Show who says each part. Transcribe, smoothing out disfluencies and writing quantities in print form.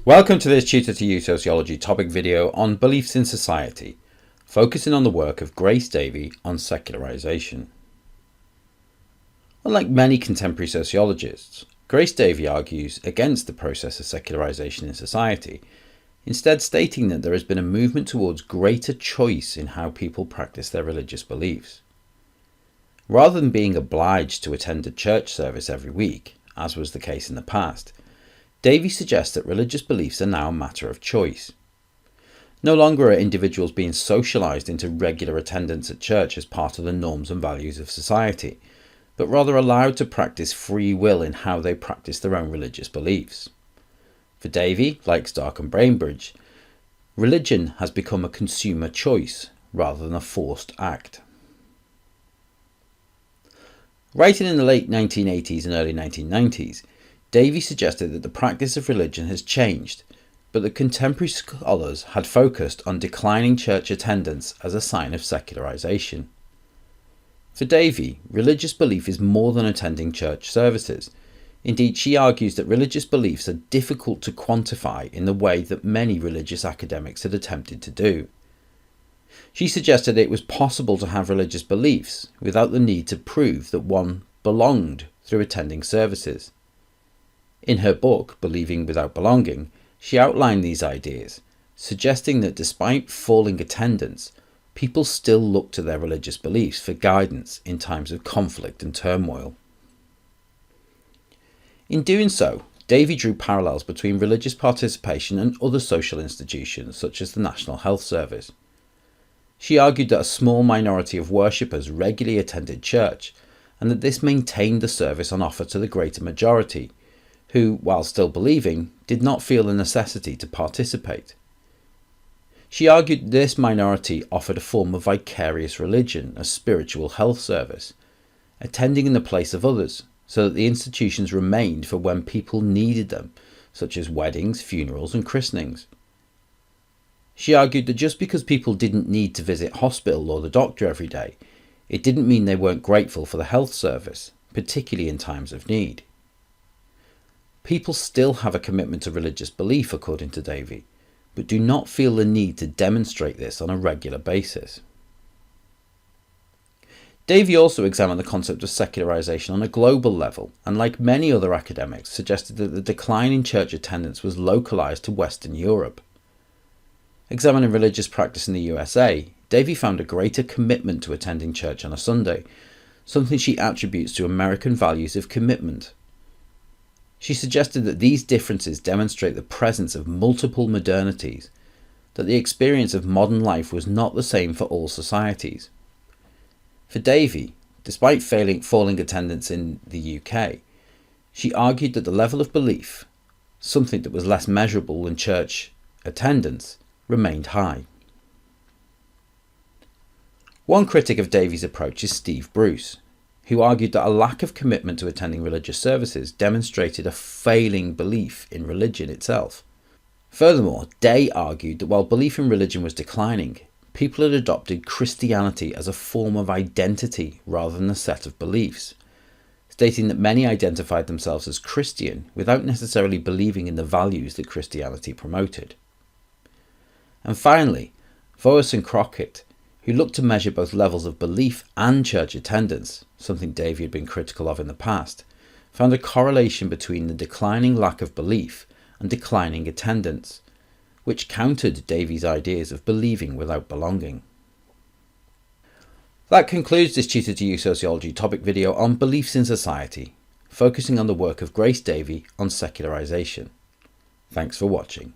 Speaker 1: Welcome to this Tutor to You Sociology topic video on beliefs in society, focusing on the work of Grace Davey on secularization. Unlike many contemporary sociologists, Grace Davey argues against the process of secularization in society, instead stating that there has been a movement towards greater choice in how people practice their religious beliefs. Rather than being obliged to attend a church service every week, as was the case in the past, Davie suggests that religious beliefs are now a matter of choice. No longer are individuals being socialized into regular attendance at church as part of the norms and values of society, but rather allowed to practice free will in how they practice their own religious beliefs. For Davie, like Stark and Bainbridge, religion has become a consumer choice rather than a forced act. Writing in the late 1980s and early 1990s, Davie suggested that the practice of religion has changed, but that contemporary scholars had focused on declining church attendance as a sign of secularization. For Davie, religious belief is more than attending church services. Indeed, she argues that religious beliefs are difficult to quantify in the way that many religious academics had attempted to do. She suggested it was possible to have religious beliefs without the need to prove that one belonged through attending services. In her book, Believing Without Belonging, she outlined these ideas, suggesting that despite falling attendance, people still look to their religious beliefs for guidance in times of conflict and turmoil. In doing so, Davie drew parallels between religious participation and other social institutions such as the National Health Service. She argued that a small minority of worshippers regularly attended church, and that this maintained the service on offer to the greater majority, who, while still believing, did not feel the necessity to participate. She argued this minority offered a form of vicarious religion, a spiritual health service, attending in the place of others, so that the institutions remained for when people needed them, such as weddings, funerals and christenings. She argued that just because people didn't need to visit hospital or the doctor every day, it didn't mean they weren't grateful for the health service, particularly in times of need. People still have a commitment to religious belief, according to Davie, but do not feel the need to demonstrate this on a regular basis. Davie also examined the concept of secularization on a global level, and like many other academics, suggested that the decline in church attendance was localized to Western Europe. Examining religious practice in the USA, Davie found a greater commitment to attending church on a Sunday, something she attributes to American values of commitment. She suggested that these differences demonstrate the presence of multiple modernities, that the experience of modern life was not the same for all societies. For Davie, despite falling attendance in the UK, she argued that the level of belief, something that was less measurable than church attendance, remained high. One critic of Davie's approach is Steve Bruce, who argued that a lack of commitment to attending religious services demonstrated a failing belief in religion itself. Furthermore, Day argued that while belief in religion was declining, people had adopted Christianity as a form of identity rather than a set of beliefs, stating that many identified themselves as Christian without necessarily believing in the values that Christianity promoted. And finally, Voas and Crockett, who looked to measure both levels of belief and church attendance, something Davie had been critical of in the past, found a correlation between the declining lack of belief and declining attendance, which countered Davie's ideas of believing without belonging. That concludes this Tutor to You Sociology topic video on beliefs in society, focusing on the work of Grace Davey on secularization. Thanks for watching.